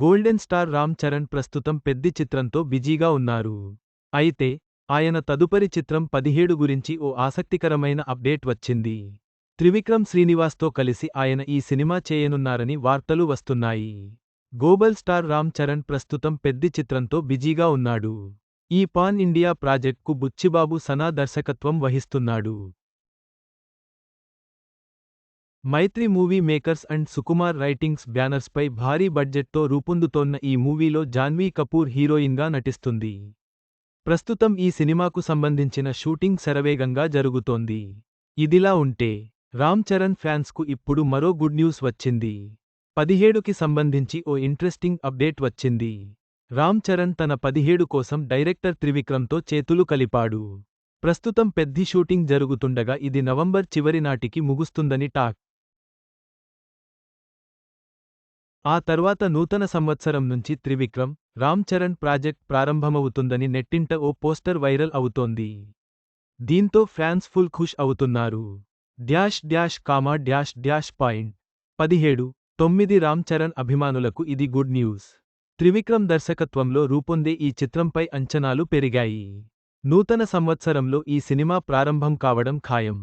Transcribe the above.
Golden star Ram Charan ప్రస్తుతం పెద్ది చిత్రంతో బిజీగా ఉన్నారు. అయితే, ఆయన తదుపరి చిత్రం 17 గురించి ఓ ఆసక్తికరమైన అప్డేట్ వచ్చింది. త్రివిక్రమ్ శ్రీనివాస్తో కలిసి ఆయన ఈ సినిమా చేయనున్నారని వార్తలు వస్తున్నాయి. గ్లోబల్ స్టార్ రామ్ చరణ్ ప్రస్తుతం పెద్ది చిత్రంతో బిజీగా ఉన్నాడు. ఈ పాన్ ఇండియా ప్రాజెక్ట్కు బుచ్చిబాబు సనా దర్శకత్వం వహిస్తున్నాడు. Mythri movie makers and Sukumar writings బ్యానర్స్పై భారీ బడ్జెట్తో రూపొందుతోన్న ఈ మూవీలో జాన్వీ కపూర్ హీరోయిన్గా నటిస్తుంది. ప్రస్తుతం ఈ సినిమాకు సంబంధించిన షూటింగ్ శరవేగంగా జరుగుతోంది. ఇదిలా ఉంటే, రామ్ చరణ్ ఫ్యాన్స్కు ఇప్పుడు మరో గుడ్ న్యూస్ వచ్చింది. 17కి సంబంధించి ఓ ఇంట్రెస్టింగ్ అప్డేట్ వచ్చింది. రామ్ చరణ్ తన 17 కోసం డైరెక్టర్ త్రివిక్రమ్తో చేతులు కలిపాడు. ప్రస్తుతం పెద్ది షూటింగ్ జరుగుతుండగా ఇది నవంబర్ చివరి నాటికి ముగుస్తుందని టాక్. ఆ తర్వాత నూతన సంవత్సరం నుంచి త్రివిక్రమ్, రామ్ చరణ్ ప్రాజెక్ట్ ప్రారంభమవుతుందని నెట్టింట ఓ పోస్టర్ వైరల్ అవుతోంది. దీంతో ఫ్యాన్స్ ఫుల్ ఖుష్ అవుతున్నారు. 17:9 రామ్ చరణ్ అభిమానులకు ఇది గుడ్ న్యూస్. త్రివిక్రమ్ దర్శకత్వంలో రూపొందే ఈ చిత్రంపై అంచనాలు పెరిగాయి. నూతన సంవత్సరంలో ఈ సినిమా ప్రారంభం కావడం ఖాయం.